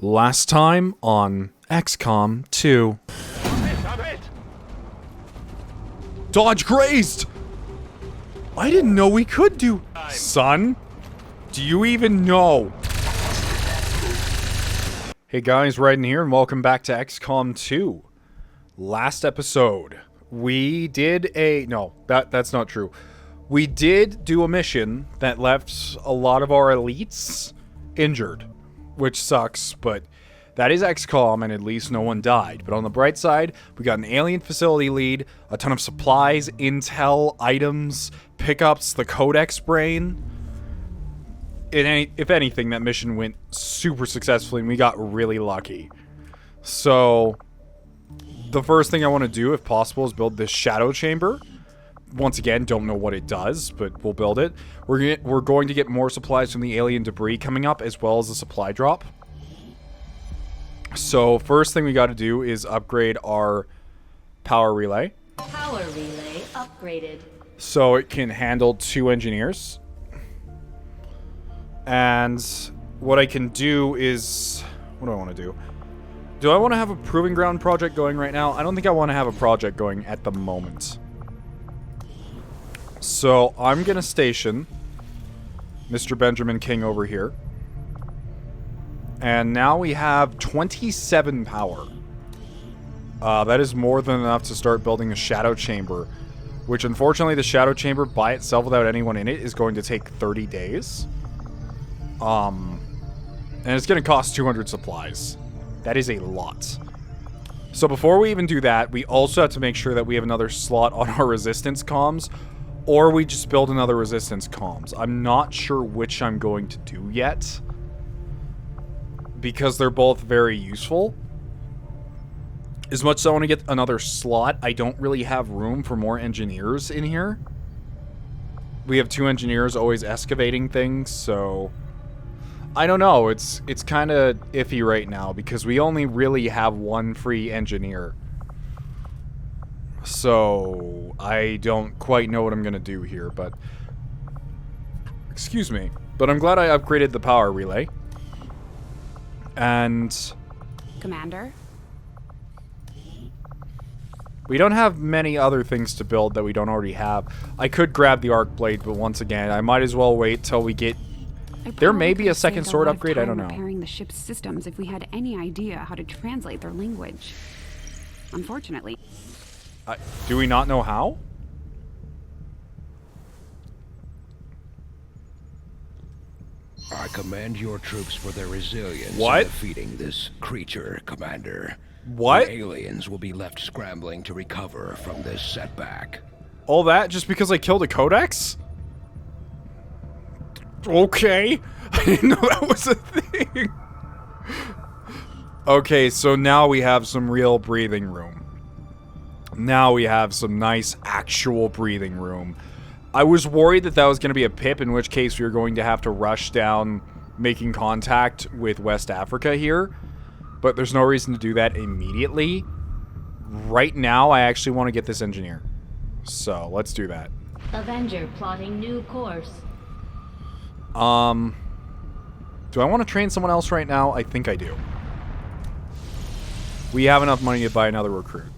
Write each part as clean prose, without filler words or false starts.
Last time on Xcom 2. I'm hit. Dodge grazed! I didn't know we could do... Son? Do you even know? Hey guys, Raiden here, and welcome back to Xcom 2. Last episode, we did a... No, that's not true. We did do a mission that left a lot of our elites injured, which sucks, but that is XCOM, and at least no one died. But on the bright side, we got an alien facility lead, a ton of supplies, intel, items, pickups, the Codex brain. If anything, that mission went super successfully, and we got really lucky. So, the first thing I want to do, if possible, is build this shadow chamber. Once again, don't know what it does, but we'll build it. We're going to get more supplies from the alien debris coming up, as well as a supply drop. So, first thing we got to do is upgrade our power relay. Power relay upgraded. So it can handle 2 engineers. And what I can do is... What do I want to do? Do I want to have a proving ground project going right now? I don't think I want to have a project going at the moment. So I'm going to station Mr. Benjamin King over here. And now we have 27 power. That is more than enough to start building a shadow chamber. Which, unfortunately, the shadow chamber by itself without anyone in it is going to take 30 days. And it's going to cost 200 supplies. That is a lot. So before we even do that, we also have to make sure that we have another slot on our resistance comms. Or we just build another resistance comms. I'm not sure which I'm going to do yet. Because they're both very useful. As much as I want to get another slot, I don't really have room for more engineers in here. We have 2 engineers always excavating things, so... I don't know, it's kind of iffy right now, because we only really have 1 free engineer. So, I don't quite know what I'm going to do here, but... Excuse me. But I'm glad I upgraded the power relay. And... Commander? We don't have many other things to build that we don't already have. I could grab the arc blade, but once again, I might as well wait till we get... There may be a second sword upgrade, I don't know. Repairing the ship's systems if we had any idea how to translate their language. Unfortunately. Do we not know how? I commend your troops for their resilience What? in defeating this creature, Commander. What? The aliens will be left scrambling to recover from this setback. All that just because I killed a Codex? Okay. I didn't know that was a thing. Okay, so now we have some real breathing room. Now we have some nice actual breathing room. I was worried that was going to be a pip, in which case we were going to have to rush down making contact with West Africa here. But there's no reason to do that immediately. Right now, I actually want to get this engineer. So, let's do that. Avenger plotting new course. Do I want to train someone else right now? I think I do. We have enough money to buy another recruit.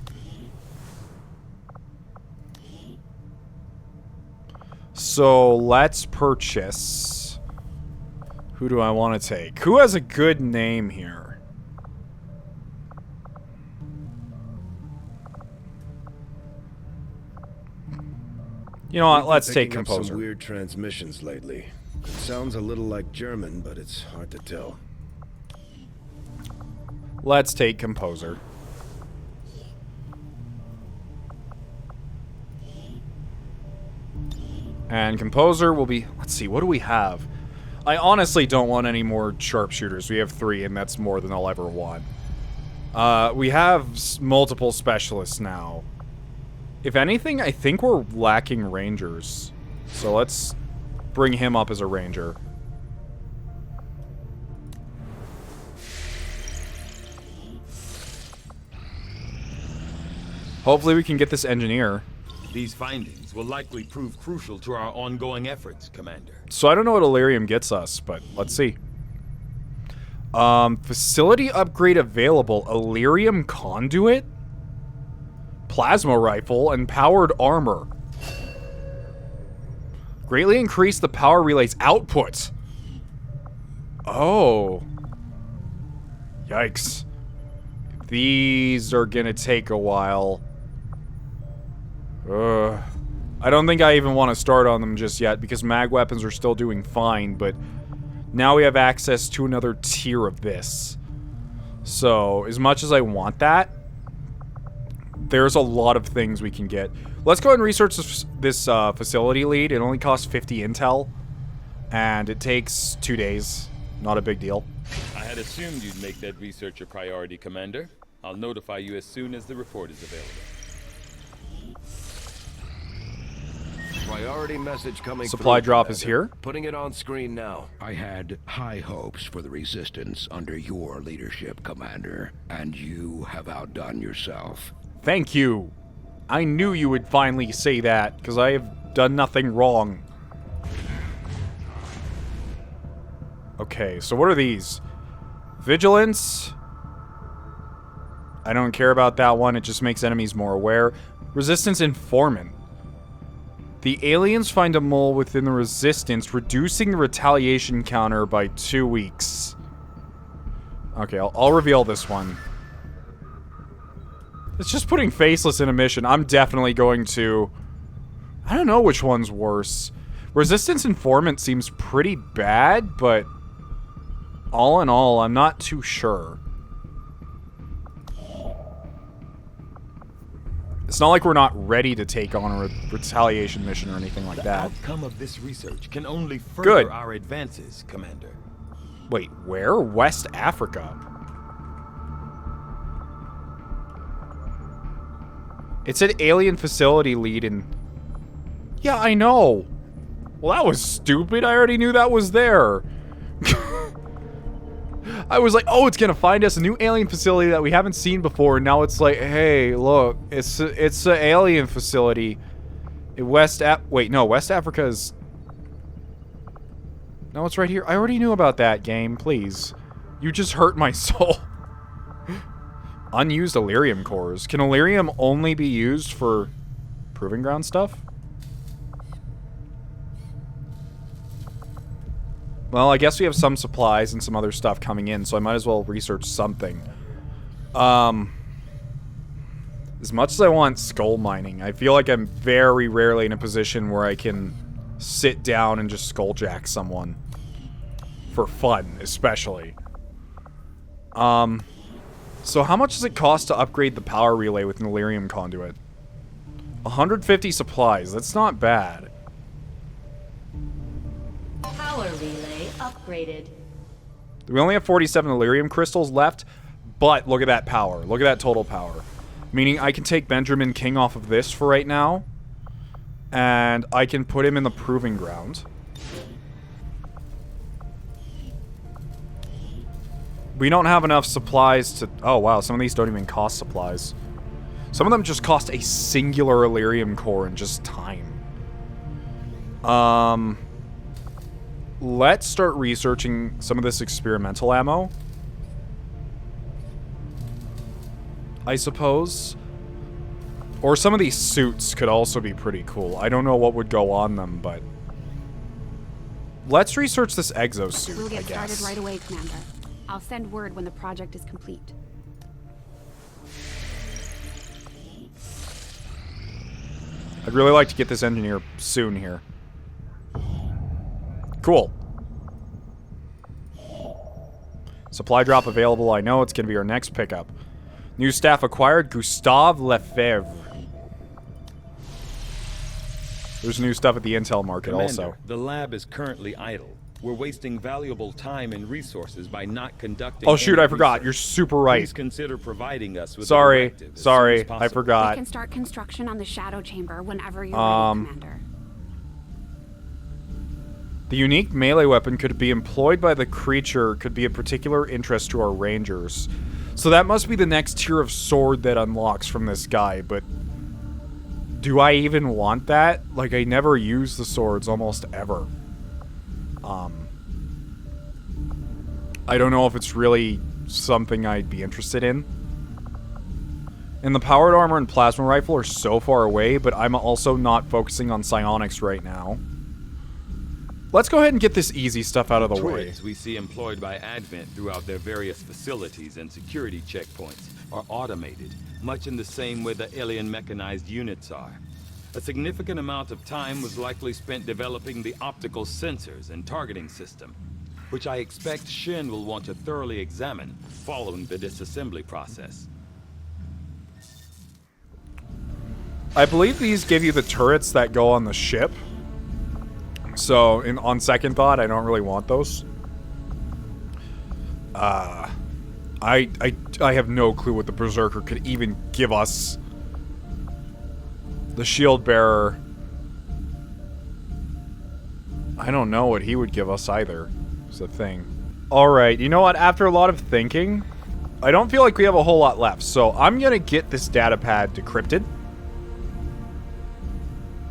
So, let's purchase... Who do I want to take? Who has a good name here? You know what, let's take Composer. Some weird transmissions lately. It sounds a little like German, but it's hard to tell. Let's take Composer. And Composer will be... Let's see, what do we have? I honestly don't want any more sharpshooters. We have 3, and that's more than I'll ever want. We have multiple specialists now. If anything, I think we're lacking rangers. So let's bring him up as a ranger. Hopefully we can get this engineer. These findings will likely prove crucial to our ongoing efforts, Commander. So I don't know what Illyrium gets us, but let's see. Facility upgrade available. Illyrium conduit? Plasma rifle and powered armor. Greatly increase the power relay's output. Oh. Yikes. These are gonna take a while. I don't think I even want to start on them just yet because mag weapons are still doing fine, but now we have access to another tier of this. So, as much as I want that, there's a lot of things we can get. Let's go ahead and research this facility lead. It only costs 50 intel, and it takes 2 days. Not a big deal. I had assumed you'd make that research a priority, Commander. I'll notify you as soon as the report is available. Priority message coming. Supply through, drop is Commander. here. Putting it on screen now. I had high hopes for the Resistance under your leadership, Commander, and you have outdone yourself. Thank you. I knew you would finally say that, because I have done nothing wrong. Okay, so what are these? Vigilance. I don't care about that one. It just makes enemies more aware. Resistance Informant. The aliens find a mole within the Resistance, reducing the retaliation counter by 2 weeks. Okay, I'll reveal this one. It's just putting Faceless in a mission. I'm definitely going to... I don't know which one's worse. Resistance Informant seems pretty bad, but... all in all, I'm not too sure. It's not like we're not ready to take on a retaliation mission or anything like The that. outcome of this research can only further Good. our advances, Commander. Wait, where? West Africa. It said alien facility lead in... Yeah, I know. Well, that was stupid. I already knew that was there. I was like, oh, it's gonna find us a new alien facility that we haven't seen before. And now it's like, hey, look, it's an alien facility in West Africa is... No, it's right here. I already knew about that, game. Please. You just hurt my soul. Unused Illyrium cores. Can Illyrium only be used for Proving Ground stuff? Well, I guess we have some supplies and some other stuff coming in, so I might as well research something. As much as I want skull mining, I feel like I'm very rarely in a position where I can sit down and just skulljack someone. For fun, especially. So how much does it cost to upgrade the power relay with an Illyrium conduit? 150 supplies, that's not bad. Power relay upgraded. We only have 47 Illyrium crystals left, but look at that power. Look at that total power. Meaning I can take Benjamin King off of this for right now, and I can put him in the Proving Ground. We don't have enough supplies to... Oh, wow. Some of these don't even cost supplies. Some of them just cost a singular Illyrium core and just time. Let's start researching some of this experimental ammo. I suppose. Or some of these suits could also be pretty cool. I don't know what would go on them, but... Let's research this exosuit, We'll I get guess. started right away, Commander. I'll send word when the project is complete. I'd really like to get this engineer soon here. Cool. Supply drop available. I know it's going to be our next pickup. New staff acquired. Gustave Lefebvre. There's new stuff at the intel market Commander, also. the lab is currently idle. We're wasting valuable time and resources by not conducting... Oh shoot, any I forgot. research. You're super right. Please consider providing us with a Sorry. directive as Sorry. soon as I possible. We forgot. can start construction on the shadow chamber whenever you're ready, Commander. The unique melee weapon could be employed by the creature, could be of particular interest to our rangers. So that must be the next tier of sword that unlocks from this guy, but... Do I even want that? Like, I never use the swords almost ever. I don't know if it's really something I'd be interested in. And the powered armor and plasma rifle are so far away, but I'm also not focusing on psionics right now. Let's go ahead and get this easy stuff out of the way. Turrets we see employed by Advent throughout their various facilities and security checkpoints are automated, much in the same way the alien mechanized units are. A significant amount of time was likely spent developing the optical sensors and targeting system, which I expect Shin will want to thoroughly examine following the disassembly process. I believe these give you the turrets that go on the ship. So, on second thought, I don't really want those. I have no clue what the Berserker could even give us. The Shield Bearer. I don't know what he would give us either. Is the thing. Alright, you know what? After a lot of thinking, I don't feel like we have a whole lot left. So, I'm going to get this data pad decrypted.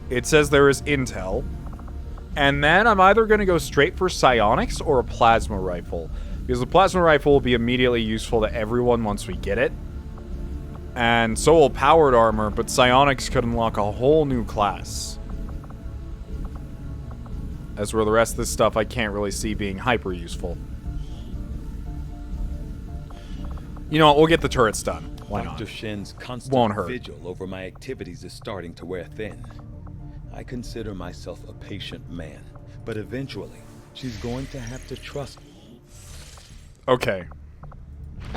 It says there is intel. And then I'm either going to go straight for psionics or a plasma rifle. Because the plasma rifle will be immediately useful to everyone once we get it. And so will powered armor, but psionics could unlock a whole new class. As for the rest of this stuff, I can't really see being hyper useful. You know what, we'll get the turrets done. Why not? Dr. Shin's Won't constant hurt. vigil over my activities is starting to wear thin. I consider myself a patient man, but eventually, she's going to have to trust me. Okay.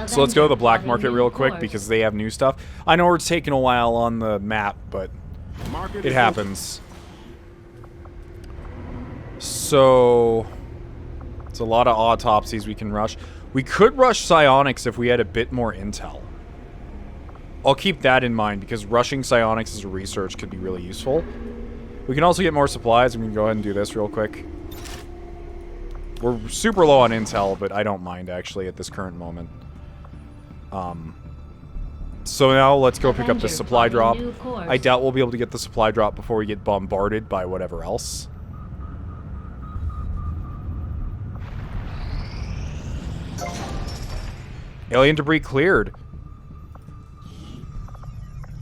So let's go to the black market real quick because they have new stuff. I know we're taking a while on the map, but it happens. So it's a lot of autopsies we can rush. We could rush psionics if we had a bit more intel. I'll keep that in mind because rushing psionics as a research could be really useful. We can also get more supplies. We can go ahead and do this real quick. We're super low on intel, but I don't mind actually at this current moment. So now let's go pick up the supply drop. I doubt we'll be able to get the supply drop before we get bombarded by whatever else. Alien debris cleared.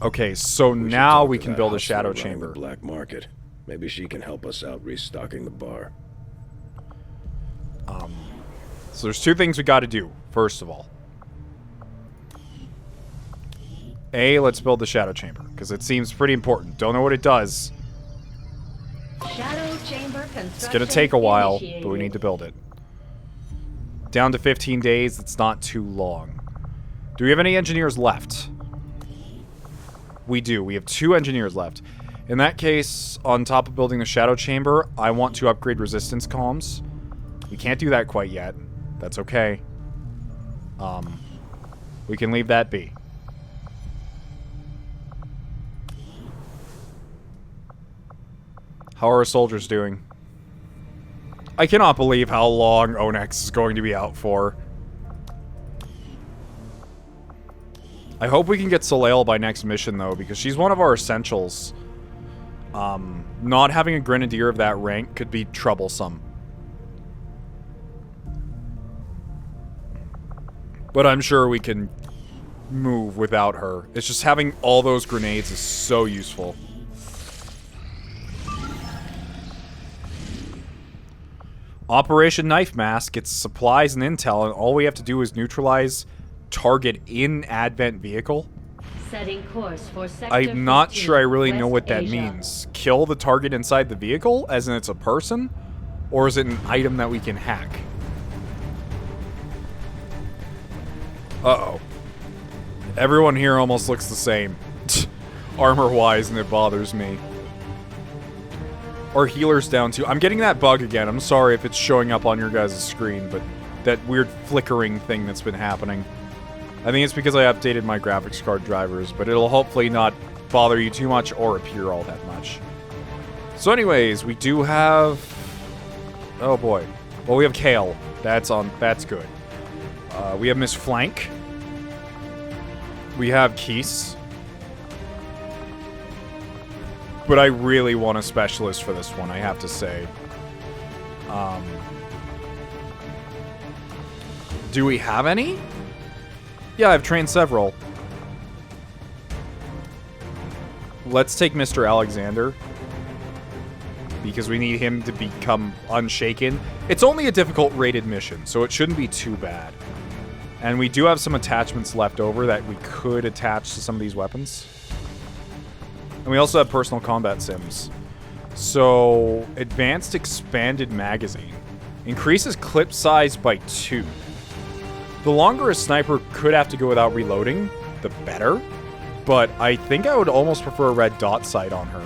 Okay, so now we can build a shadow chamber. Black market. Maybe she can help us out restocking the bar. So there's two things we got to do, first of all. A, let's build the shadow chamber, because it seems pretty important. Don't know what it does. Shadow chamber It's going to take a while, but we need to build it. Down to 15 days, it's not too long. Do we have any engineers left? We do. We have 2 engineers left. In that case, on top of building the shadow chamber, I want to upgrade resistance comms. We can't do that quite yet. That's okay. We can leave that be. How are our soldiers doing? I cannot believe how long Onyx is going to be out for. I hope we can get Soleil by next mission, though, because she's one of our essentials. Not having a Grenadier of that rank could be troublesome. But I'm sure we can move without her. It's just having all those grenades is so useful. Operation Knife Mask gets supplies and intel, and all we have to do is neutralize target in Advent vehicle. Setting course for sector I'm not 15, sure I really know West what that Asia. means. Kill the target inside the vehicle, as in it's a person? Or is it an item that we can hack? Uh-oh. Everyone here almost looks the same. Armor-wise, and it bothers me. Our healer's down too. I'm getting that bug again. I'm sorry if it's showing up on your guys' screen, but that weird flickering thing that's been happening. I think it's because I updated my graphics card drivers, but it'll hopefully not bother you too much or appear all that much. So anyways, we do have... Oh boy. Well, we have Kale. That's good. We have Miss Flank. We have Keese. But I really want a specialist for this one, I have to say. Do we have any? Yeah, I've trained several. Let's take Mr. Alexander, because we need him to become unshaken. It's only a difficult rated mission, so it shouldn't be too bad. And we do have some attachments left over that we could attach to some of these weapons. And we also have personal combat sims. So, advanced expanded magazine. Increases clip size by 2. The longer a sniper could have to go without reloading, the better. But I think I would almost prefer a red dot sight on her.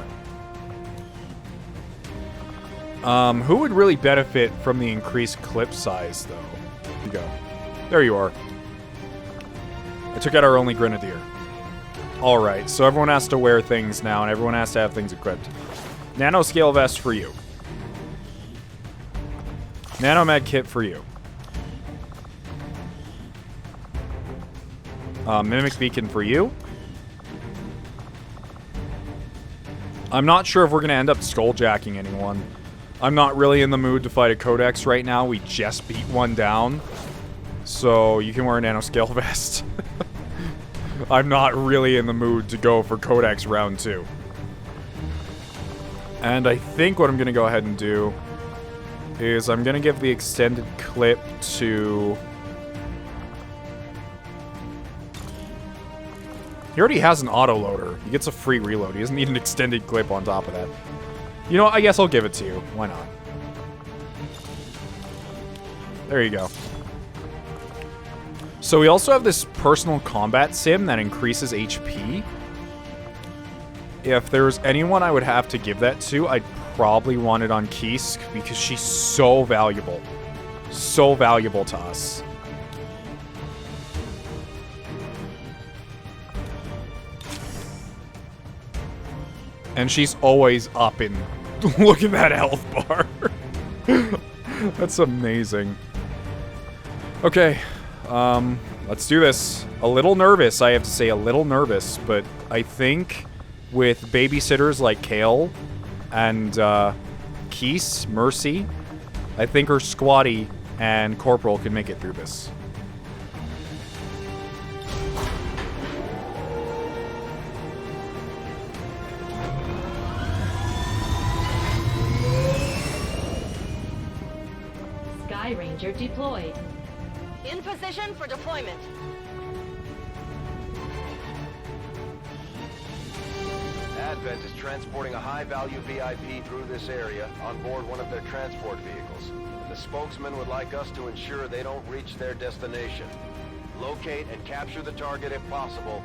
Who would really benefit from the increased clip size, though? Here you go. There you are. I took out our only grenadier. Alright, so everyone has to wear things now, and everyone has to have things equipped. Nanoscale vest for you. Nanomed kit for you. Mimic beacon for you. I'm not sure if we're going to end up skulljacking anyone. I'm not really in the mood to fight a Codex right now. We just beat one down. So you can wear a nanoscale vest. I'm not really in the mood to go for Codex round 2. And I think what I'm going to go ahead and do is I'm going to give the extended clip to... He already has an autoloader. He gets a free reload. He doesn't need an extended clip on top of that. You know, I guess I'll give it to you. Why not? There you go. So we also have this personal combat sim that increases HP. If there's anyone I would have to give that to, I'd probably want it on Kisk because she's so valuable. So valuable to us. And she's always up in... Look at that health bar. That's amazing. Okay. Let's do this. A little nervous, I have to say. A little nervous. But I think with babysitters like Kale and Keese, Mercy, I think her Squatty and Corporal can make it through this. Sky Ranger deployed. In position for deployment. Advent is transporting a high-value VIP through this area on board one of their transport vehicles. The spokesman would like us to ensure they don't reach their destination. Locate and capture the target if possible.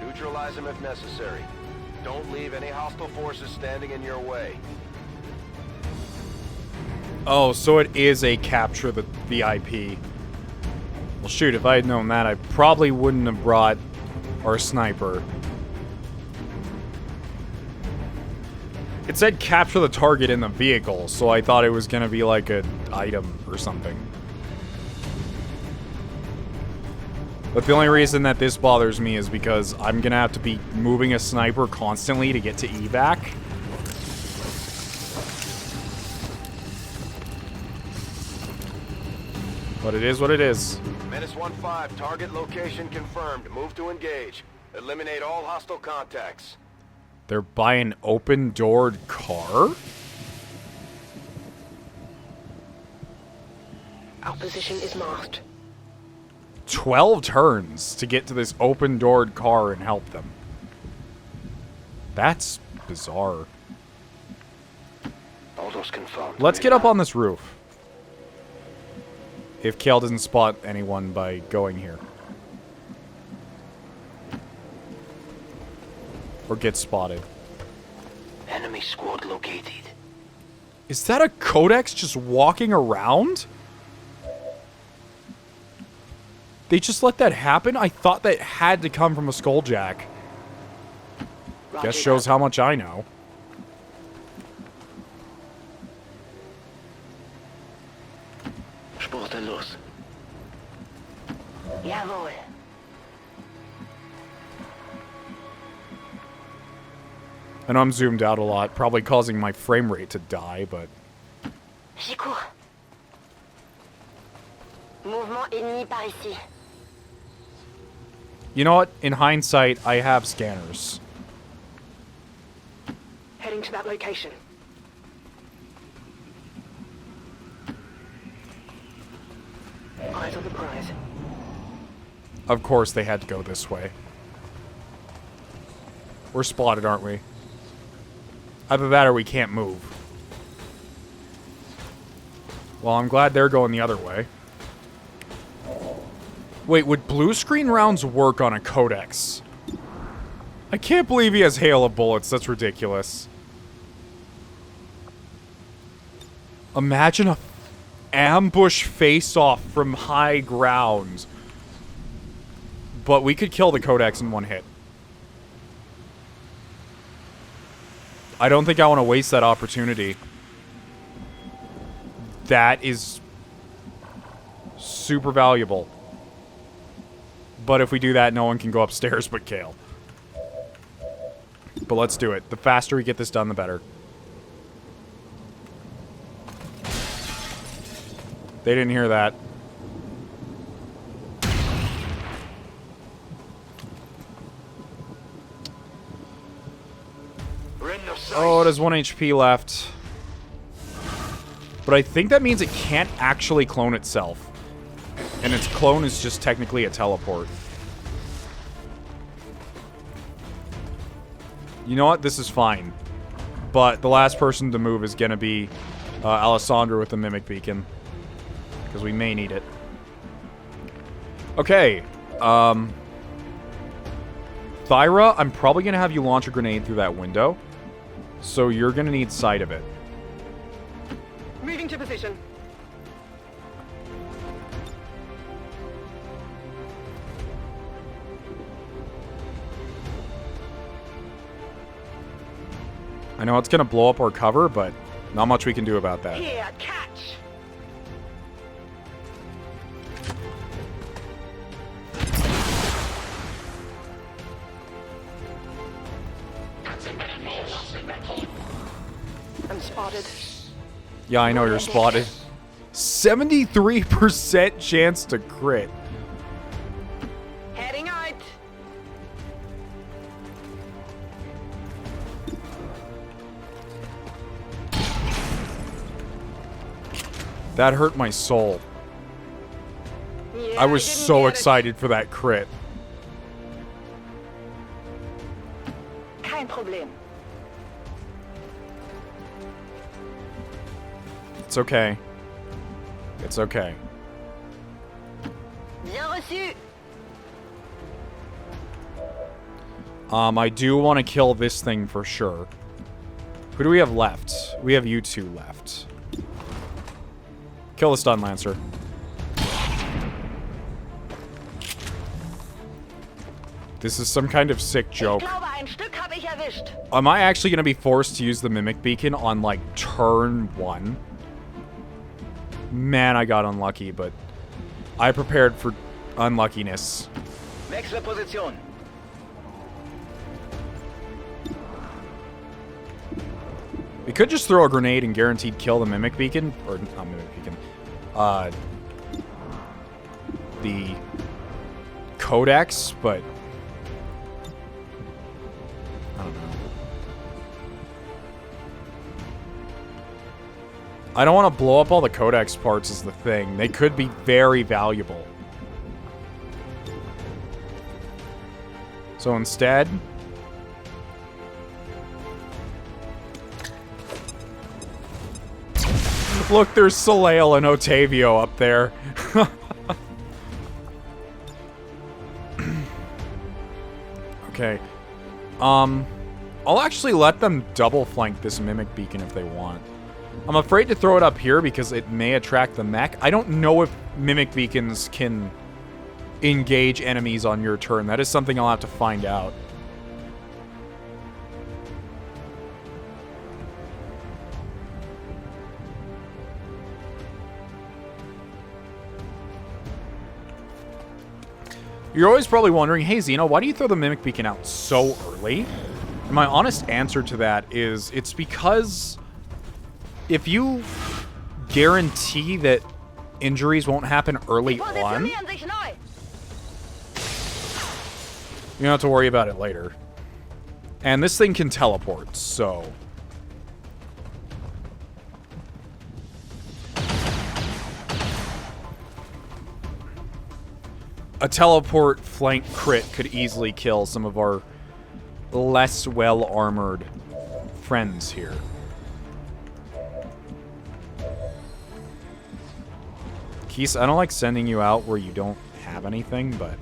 Neutralize them if necessary. Don't leave any hostile forces standing in your way. Oh, so it is a capture the VIP. Well, shoot, if I had known that, I probably wouldn't have brought our sniper. It said capture the target in the vehicle, so I thought it was gonna be like an item or something. But the only reason that this bothers me is because I'm gonna have to be moving a sniper constantly to get to evac. But it is what it is. Menace 1-5, target location confirmed. Move to engage. Eliminate all hostile contacts. They're by an open-doored car? Our position is marked. 12 turns to get to this open-doored car and help them. That's bizarre. All those confirmed. Let's get up on this roof. If Kale doesn't spot anyone by going here. Or get spotted. Enemy squad located. Is that a Codex just walking around? They just let that happen? I thought that had to come from a Skulljack. Guess shows how much I know. Sporten los. Jawohl. I know I'm zoomed out a lot, probably causing my frame rate to die, but... Sigur. Mouvement ennemi par ici. You know what? In hindsight, I have scanners. Heading to that location. Eyes on the prize. Of course they had to go this way. We're spotted, aren't we? Either that or we can't move. Well, I'm glad they're going the other way. Wait, would blue screen rounds work on a codex? I can't believe he has hail of bullets. That's ridiculous. Imagine a ambush face-off from high ground. But we could kill the codex in one hit. I don't think I want to waste that opportunity. That is super valuable. But if we do that, no one can go upstairs but Kale. But let's do it. The faster we get this done, the better. They didn't hear that. Oh, it has 1 HP left. But I think that means it can't actually clone itself. And its clone is just technically a teleport. You know what? This is fine. But the last person to move is going to be Alessandra with the Mimic Beacon. Because we may need it. Okay. Thyra, I'm probably going to have you launch a grenade through that window. So you're going to need sight of it. Moving to position. I know it's going to blow up our cover, but not much we can do about that. Here, catch. I'm spotted. Yeah, I know you're spotted. 73% chance to crit. Heading out. That hurt my soul. Yeah, I was didn't so get it. excited for that crit. Kein Problem. It's okay. It's okay. Bien reçu. I do want to kill this thing for sure. Who do we have left? We have you two left. Kill the Stun Lancer. This is some kind of sick joke. Ich glaube, ein Stück habe ich erwischt. Am I actually going to be forced to use the Mimic Beacon on, like, turn 1? Man, I got unlucky, but I prepared for unluckiness. Wechsle Position. We could just throw a grenade and guaranteed kill the Mimic Beacon. Or, not Mimic Beacon. The Codex, but I don't know. I don't want to blow up all the Codex parts is the thing. They could be very valuable. So instead, look, there's Soleil and Otavio up there. Okay. I'll actually let them double flank this Mimic Beacon if they want. I'm afraid to throw it up here because it may attract the mech. I don't know if Mimic Beacons can engage enemies on your turn. That is something I'll have to find out. You're always probably wondering, hey, Xeno, why do you throw the Mimic Beacon out so early? And my honest answer to that is, it's because if you guarantee that injuries won't happen early on. Positionieren sich neu. You don't have to worry about it later. And this thing can teleport, so... a teleport flank crit could easily kill some of our less well-armored friends here. Keese, I don't like sending you out where you don't have anything, but...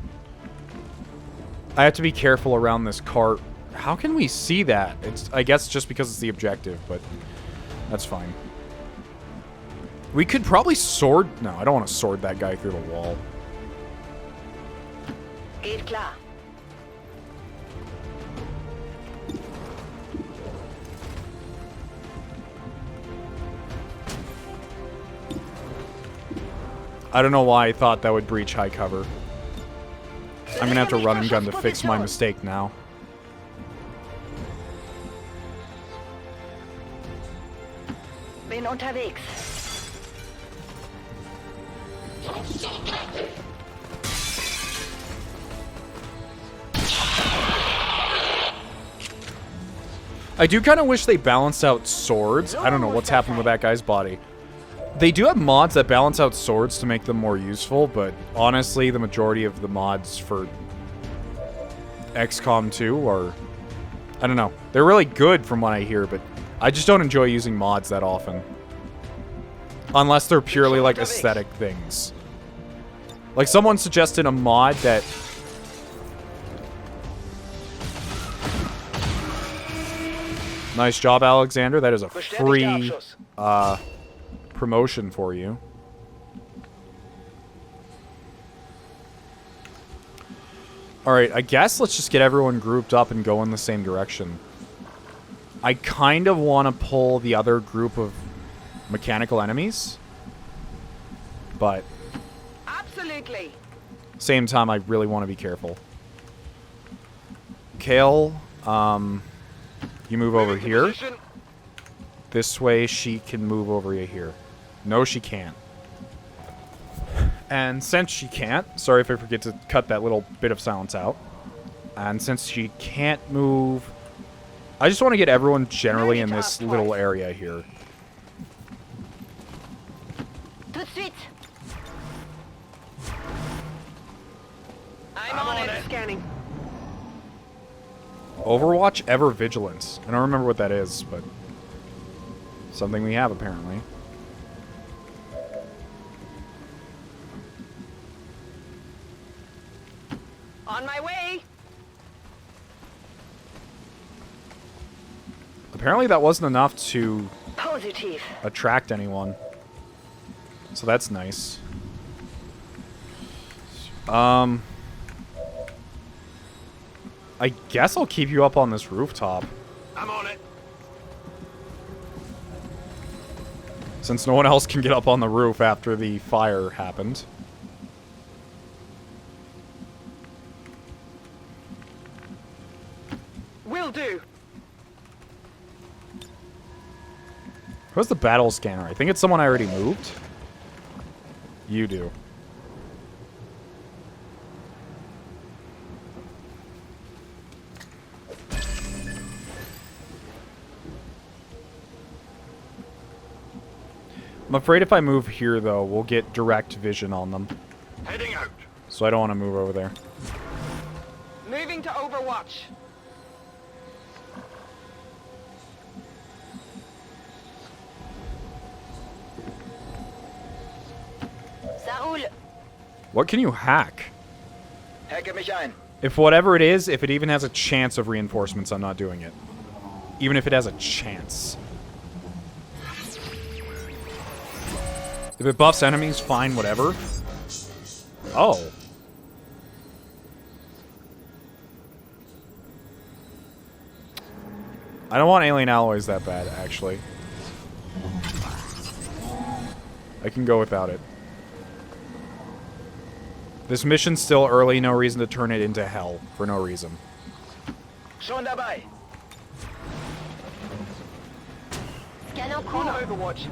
I have to be careful around this cart. How can we see that? It's, I guess just because it's the objective, but that's fine. We could probably sword... No, I don't want to sword that guy through the wall. Geht klar. I don't know why I thought that would breach high cover. I'm gonna have to run and gun to fix my mistake now. Bin unterwegs. I do kind of wish they balanced out swords. I don't know what's happened with that guy's body. They do have mods that balance out swords to make them more useful, but honestly, the majority of the mods for Xcom 2 are... I don't know. They're really good from what I hear, but I just don't enjoy using mods that often. Unless they're purely, like, aesthetic things. Like, someone suggested a mod that... Nice job, Alexander. That is a free, promotion for you. Alright, I guess let's just get everyone grouped up and go in the same direction. I kind of want to pull the other group of mechanical enemies. But... Absolutely. Same time, I really want to be careful. Kale, you move over here. This way, she can move over here. No, she can't. And since she can't, sorry if I forget to cut that little bit of silence out. And since she can't move, I just want to get everyone generally in this little area here. Tout de suite. I'm on it. Scanning. Overwatch Ever Vigilance. I don't remember what that is, but something we have apparently. On my way. Apparently that wasn't enough to Positive. attract anyone. So that's nice. I guess I'll keep you up on this rooftop. I'm on it. Since no one else can get up on the roof after the fire happened. Will do. Who's the battle scanner? I think it's someone I already moved. You do. I'm afraid if I move here, though, we'll get direct vision on them. Heading out. So I don't want to move over there. Moving to Overwatch. Saul. What can you hack? Hacke mich ein. If whatever it is, if it even has a chance of reinforcements, I'm not doing it. Even if it has a chance. If it buffs enemies, fine, whatever. Oh. I don't want alien alloys that bad, actually. I can go without it. This mission's still early, no reason to turn it into hell, for no reason. Schon dabei. Scan en cours. Overwatch.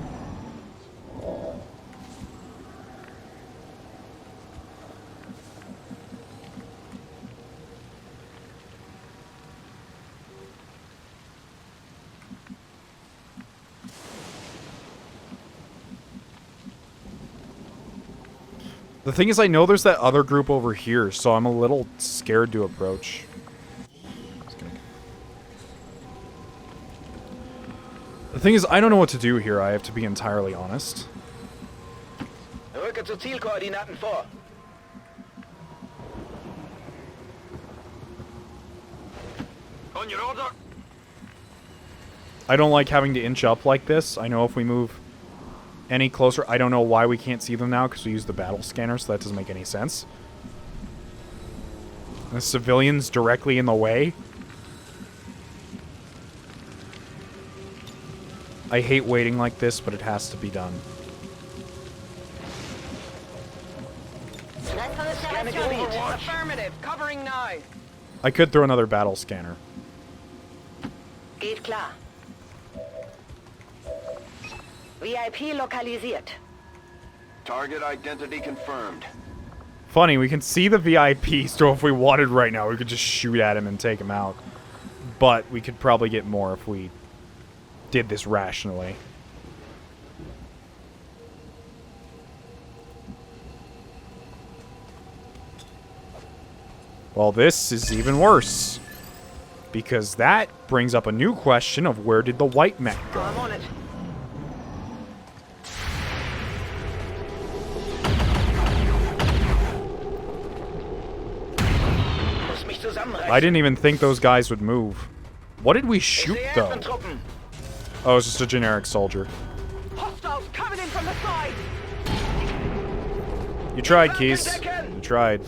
The thing is, I know there's that other group over here, so I'm a little scared to approach. The thing is, I don't know what to do here, I have to be entirely honest. Rücke zu Zielkoordinaten vor. On your order. I don't like having to inch up like this. I know if we move any closer, I don't know why we can't see them now, because we use the battle scanner, so that doesn't make any sense. The civilians directly in the way. I hate waiting like this, but it has to be done. Affirmative. Covering now. I could throw another battle scanner. Geht klar. VIP lokalisiert. Target identity confirmed. Funny, we can see the VIP, so if we wanted right now, we could just shoot at him and take him out. But we could probably get more if we did this rationally. Well, this is even worse. Because that brings up a new question of where did the white mech go? I'm on it. Muss mich zusammenreißen. I didn't even think those guys would move. What did we shoot, Ich sehe though? Truppen. Oh, it's just a generic soldier. Hostiles coming in from the side. You tried, Keys. You tried.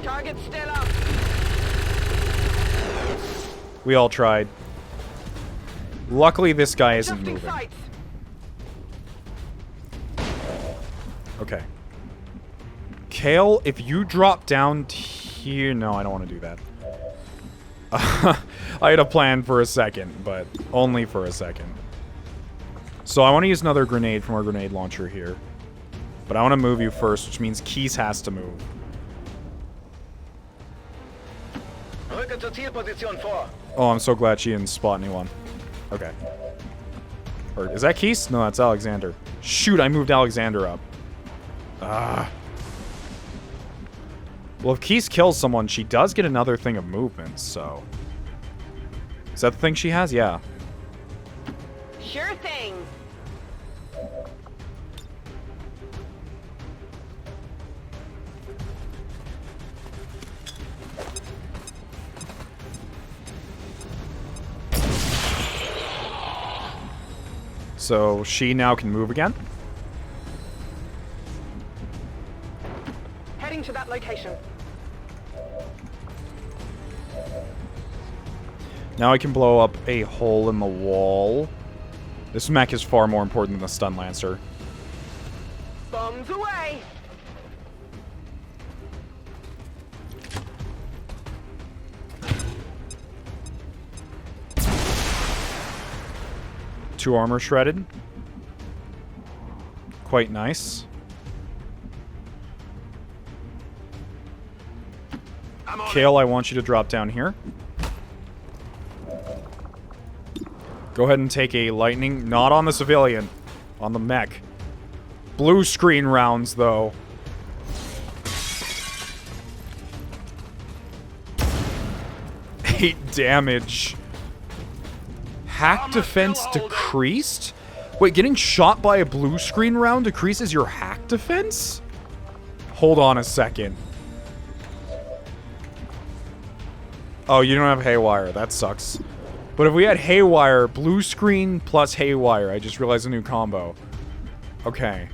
Target still up. We all tried. Luckily, this guy isn't Shifting moving. sights. Okay. Kale, if you drop down here... No, I don't want to do that. I had a plan for a second, but only for a second. So I want to use another grenade from our grenade launcher here. But I want to move you first, which means Keys has to move. Rücke zur Zielposition vor. Oh, I'm so glad she didn't spot anyone. Okay. Or, is that Keys? No, that's Alexander. Shoot, I moved Alexander up. Ah. Well, if Keys kills someone, she does get another thing of movement, so... Is that the thing she has? Yeah. Sure thing. So she now can move again. Heading to that location. Now I can blow up a hole in the wall. This mech is far more important than the stun lancer. Bombs away. Two armor shredded. Quite nice. Kale, I want you to drop down here. Go ahead and take a lightning, not on the civilian, on the mech. Blue screen rounds, though. 8 damage. Hack defense decreased? Wait, getting shot by a blue screen round decreases your hack defense? Hold on a second. Oh, you don't have Haywire. That sucks. But if we had Haywire, blue screen plus Haywire, I just realized a new combo. Okay.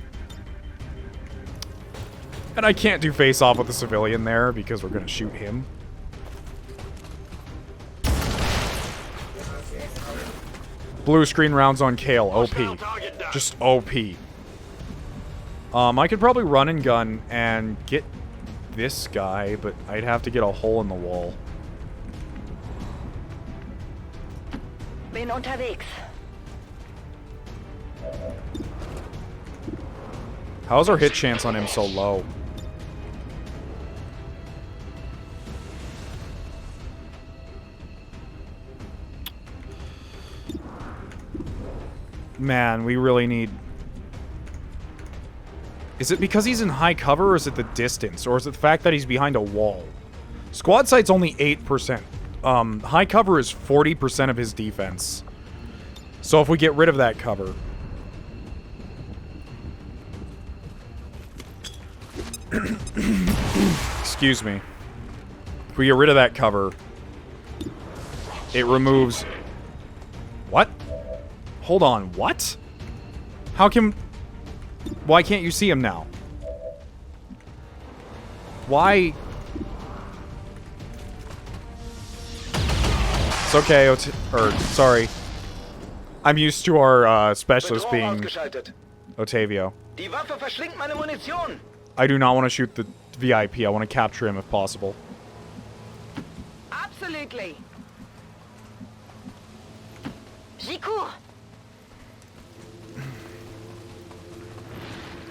And I can't do face-off with the civilian there because we're going to shoot him. Blue screen rounds on Kale. OP. Just OP. I could probably run and gun and get this guy, but I'd have to get a hole in the wall. Bin unterwegs. How's our hit chance on him so low? Man, we really need... Is it because he's in high cover, or is it the distance? Or is it the fact that he's behind a wall? Squad sight's only 8%. High cover is 40% of his defense. So if we get rid of that cover... Excuse me. If we get rid of that cover, it removes... What? Hold on, what? How can... Why can't you see him now? Why... It's okay, sorry. I'm used to our specialist being Otavio. Die Waffe verschlingt meine Munition. I do not want to shoot the VIP. I want to capture him if possible. Absolutely. J'y cours.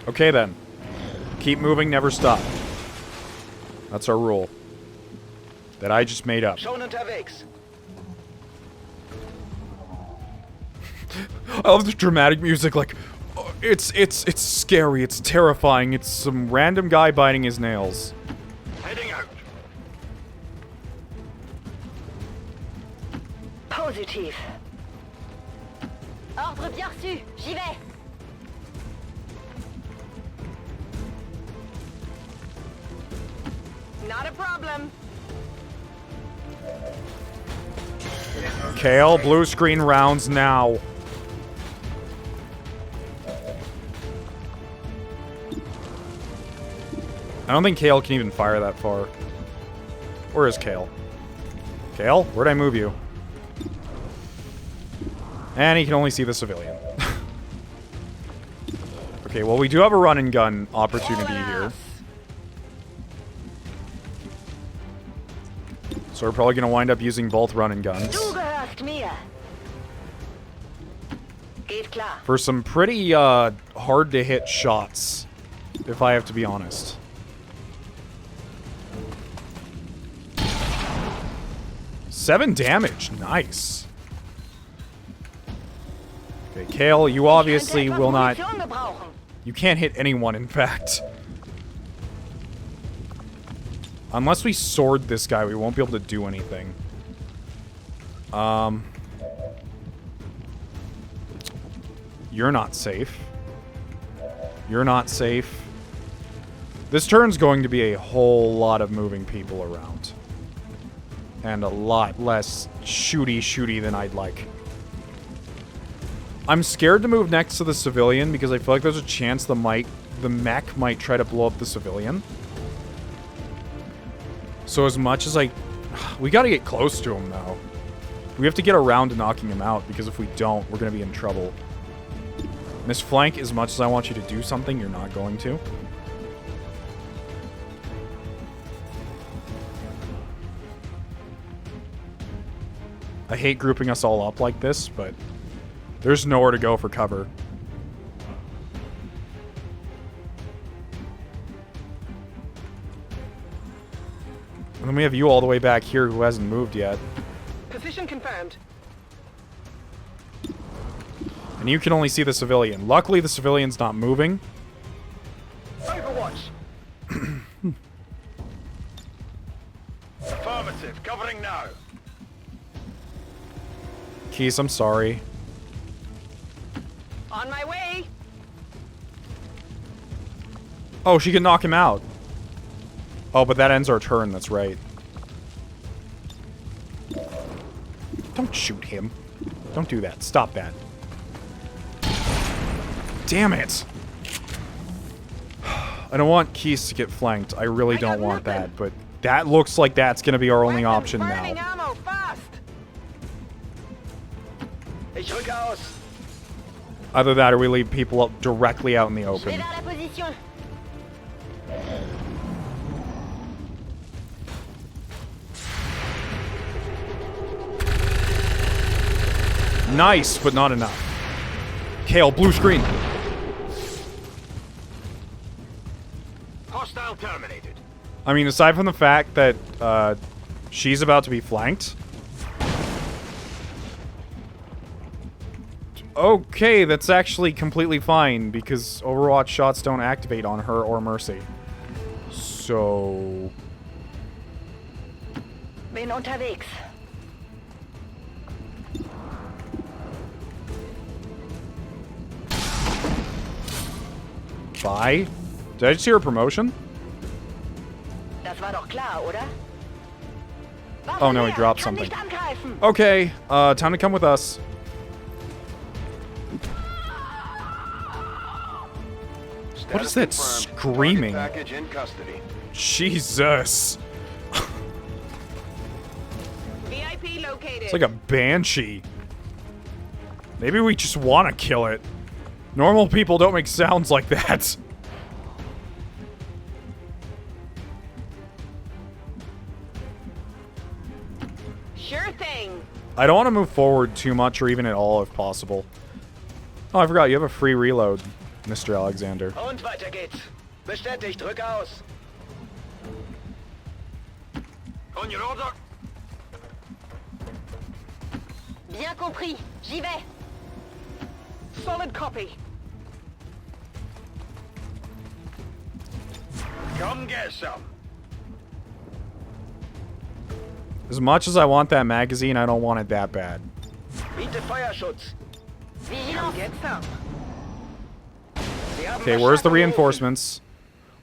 Okay then. Keep moving, never stop. That's our rule. That I just made up. Schon unterwegs. I love the dramatic music, like, it's scary, it's terrifying, it's some random guy biting his nails. Heading out. Positiv. Ordre bien reçu. J'y vais. Not a problem. Kale, blue screen rounds now. I don't think Kale can even fire that far. Where is Kale? Kale, where'd I move you? And he can only see the civilian. Okay, well, we do have a run and gun opportunity here. So we're probably going to wind up using both run and guns. Du gehörst mir. Geht klar. For some pretty hard to hit shots, if I have to be honest. Seven damage, nice. Okay, Kale, you obviously will not... You can't hit anyone, in fact. Unless we sword this guy, we won't be able to do anything. You're not safe. You're not safe. This turn's going to be a whole lot of moving people around. And a lot less shooty than I'd like. I'm scared to move next to the civilian because I feel like there's a chance the mech might try to blow up the civilian. So as much as we gotta get close to him though. We have to get around to knocking him out because if we don't, we're gonna be in trouble. Miss Flank, as much as I want you to do something, you're not going to. I hate grouping us all up like this, but there's nowhere to go for cover. And then we have you all the way back here who hasn't moved yet. Position confirmed. And you can only see the civilian. Luckily, the civilian's not moving. Overwatch. Affirmative. Covering now. Keys, I'm sorry. On my way. Oh, she can knock him out. Oh, but that ends our turn, that's right. Don't shoot him. Don't do that. Stop that. Damn it. I don't want Keys to get flanked. I really don't want that, but that looks like that's going to be our only option Burning now. ammo fast. Ich rücke aus. Either that or we leave people up directly out in the Je vais open. vers la position. Nice, but not enough. Kale, blue screen. Hostile terminated. I mean, aside from the fact that she's about to be flanked. Okay, that's actually completely fine, because Overwatch shots don't activate on her or Mercy. So... Bin unterwegs. Bye? Did I just hear a promotion? Das war doch klar, oder? Oh no, he dropped Kann something. nicht angreifen. Okay, time to come with us. What is that Status confirmed. screaming? Target package in custody. Jesus. VIP located. It's like a banshee. Maybe we just want to kill it. Normal people don't make sounds like that. Sure thing. I don't want to move forward too much or even at all if possible. Oh, I forgot. You have a free reload, Mr. Alexander. Und weiter geht's. Bestätigt, rück aus. On your order. Bien compris. J'y vais. Solid copy. Come get some. As much as I want that magazine, I don't want it that bad. Biete Feuerschutz. Vigilance. Get some. Sie haben Okay, where's the Verstärkung reinforcements?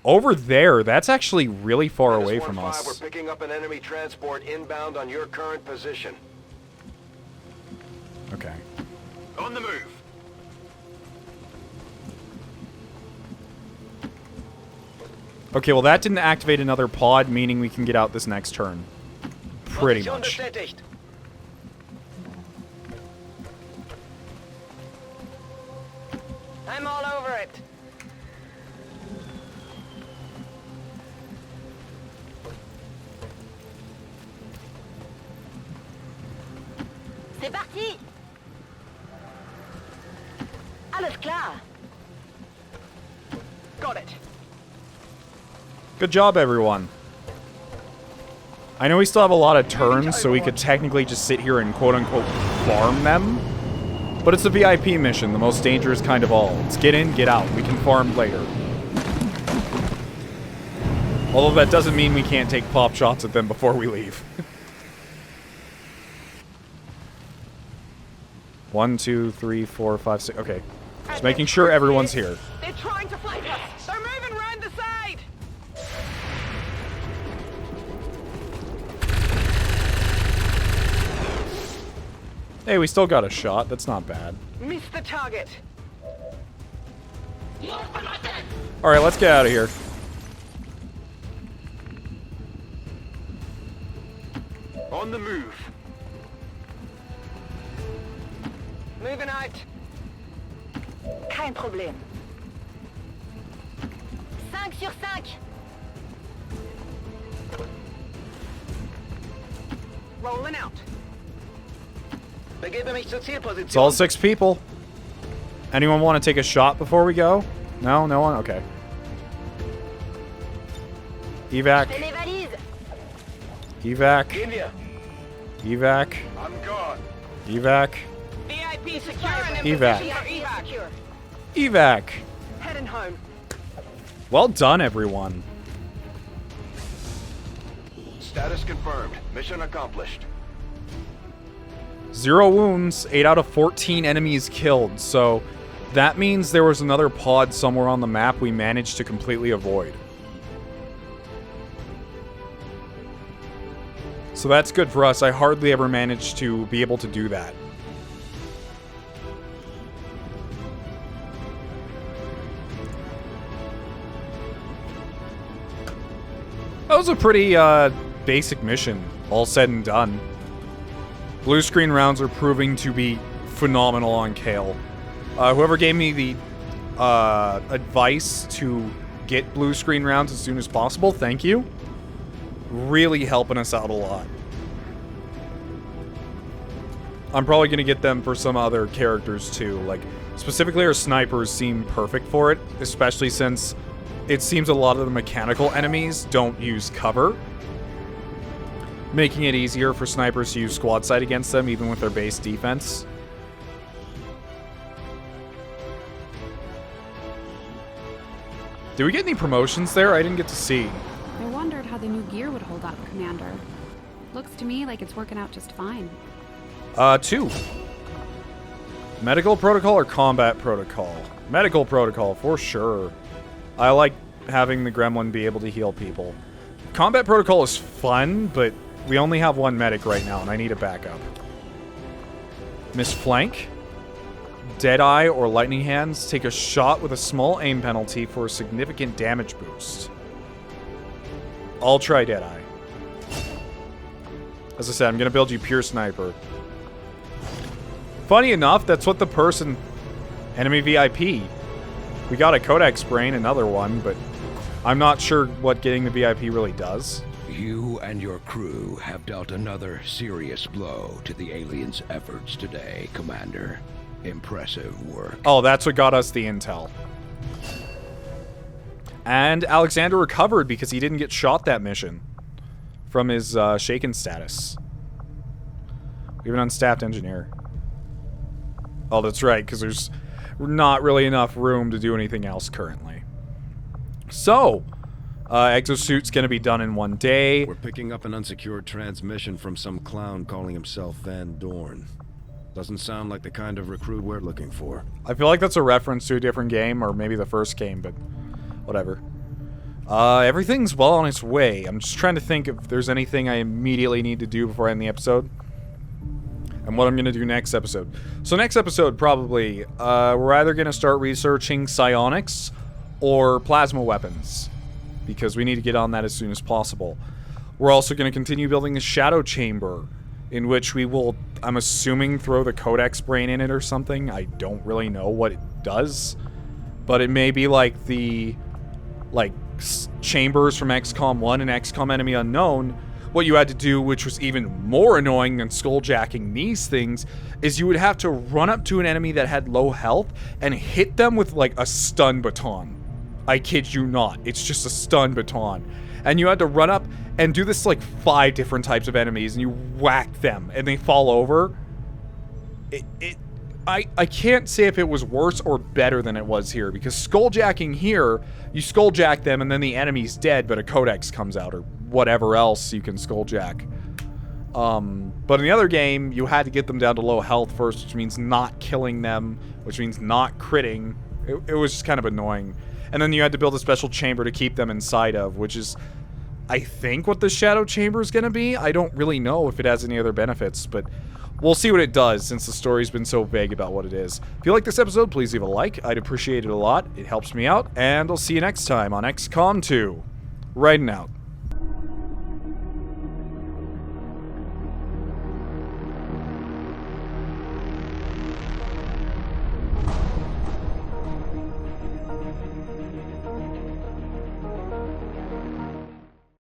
Over there. That's actually really far Menace away from 1-5, us. We're picking up an enemy transport inbound on your current position. Okay. gerufen. On the move. Okay, well that didn't activate another pod, meaning we can get out this next turn. Pretty Position much. bestätigt. I'm all over it. C'est parti. Alles klar. Got it. Good job, everyone. I know we still have a lot of turns, so we could technically just sit here and quote-unquote farm them. But it's a VIP mission, the most dangerous kind of all. It's get in, get out. We can farm later. Although that doesn't mean we can't take pop shots at them before we leave. 1, 2, 3, 4, 5, 6. Okay. Just making sure everyone's here. They're trying to flank us. They're moving round the side. Hey, we still got a shot. That's not bad. Missed the target. Alright, let's get out of here. On the move. Moving out. Kein Problem. 5 sur 5. Rolling out. Begebe mich zur Zielposition. It's all 6 people. Anyone want to take a shot before we go? No? No one? Okay. Evac. Fais les valises. Evac. Gehen wir. Evac. I'm gone. Evac. VIP secure and Evac. in position for VIP evac. secure. Evac. Heading home. Well done, everyone. Status confirmed. Mission accomplished. 0 wounds, 8 out of 14 enemies killed, so that means there was another pod somewhere on the map we managed to completely avoid. So that's good for us. I hardly ever managed to be able to do that. That was a pretty basic mission, all said and done. Blue screen rounds are proving to be phenomenal on Kale. Whoever gave me the advice to get blue screen rounds as soon as possible, thank you. Really helping us out a lot. I'm probably going to get them for some other characters too. Like, specifically our snipers seem perfect for it, especially since it seems a lot of the mechanical enemies don't use cover, making it easier for snipers to use squad sight against them, even with their base defense. Did we get any promotions there? I didn't get to see. I wondered how the new gear would hold up, Commander. Looks to me like it's working out just fine. 2. Medical protocol or combat protocol? Medical protocol, for sure. I like having the gremlin be able to heal people. Combat protocol is fun, but we only have one medic right now, and I need a backup. Miss Flank, Deadeye, or Lightning Hands take a shot with a small aim penalty for a significant damage boost. I'll try Deadeye. As I said, I'm going to build you Pure Sniper. Funny enough, that's what the person... Enemy VIP. We got a Codex Brain, another one, but I'm not sure what getting the VIP really does. You and your crew have dealt another serious blow to the aliens' efforts today, Commander. Impressive work. Oh, that's what got us the intel. And Alexander recovered because he didn't get shot that mission from his shaken status. We have an unstaffed engineer. Oh, that's right, because there's not really enough room to do anything else currently. So, exosuit's going to be done in one day. We're picking up an unsecured transmission from some clown calling himself Van Dorn. Doesn't sound like the kind of recruit we're looking for. I feel like that's a reference to a different game, or maybe the first game, but whatever. Everything's well on its way. I'm just trying to think if there's anything I immediately need to do before I end the episode. And what I'm going to do next episode. So next episode, probably, we're either going to start researching psionics or plasma weapons. Because we need to get on that as soon as possible. We're also going to continue building the shadow chamber, in which we will, I'm assuming, throw the Codex Brain in it or something. I don't really know what it does. But it may be like the, chambers from XCOM 1 and XCOM Enemy Unknown. What you had to do, which was even more annoying than skulljacking these things, is you would have to run up to an enemy that had low health and hit them with, a stun baton. I kid you not. It's just a stun baton. And you had to run up and do this, 5 different types of enemies, and you whack them, and they fall over. I can't say if it was worse or better than it was here, because skulljacking here, you skulljack them, and then the enemy's dead, but a codex comes out, or whatever else you can skulljack. But in the other game, you had to get them down to low health first, which means not killing them, which means not critting. It was just kind of annoying. And then you had to build a special chamber to keep them inside of, which is, I think, what the shadow chamber is going to be. I don't really know if it has any other benefits, but we'll see what it does since the story's been so vague about what it is. If you like this episode, please leave a like. I'd appreciate it a lot. It helps me out. And I'll see you next time on XCOM 2. Riding out.